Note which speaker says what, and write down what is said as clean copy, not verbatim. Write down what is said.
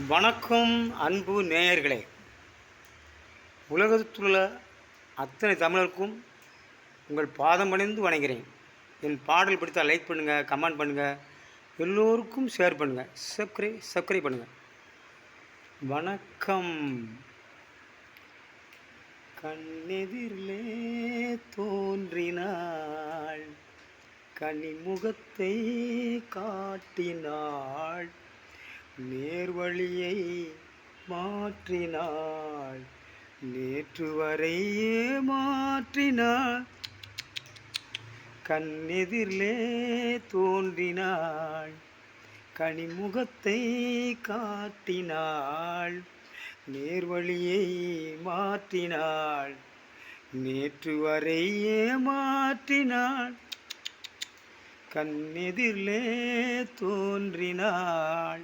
Speaker 1: வணக்கம் அன்பு நேயர்களே. உலகத்துள்ள அத்தனை தமிழருக்கும் உங்கள் பாதம் பணிந்து வணங்குகிறேன். என் பாடல் பிடித்தால் லைக் பண்ணுங்கள், கமெண்ட் பண்ணுங்கள், எல்லோருக்கும் ஷேர் பண்ணுங்கள், சப்ஸ்கிரைப் பண்ணுங்கள். வணக்கம். கண்ணெதிரிலே தோன்றினாள், கனிமுகத்தை காட்டினாள், நேர்வழியை மாற்றினாள், நேற்று வரையே மாற்றினாள். கண்ணெதிரிலே தோன்றினாள், கனிமுகத்தை காட்டினாள், நேர்வழியை மாற்றினாள், நேற்று வரையே மாற்றினாள். கண்ணெதிரிலே தோன்றினாள்.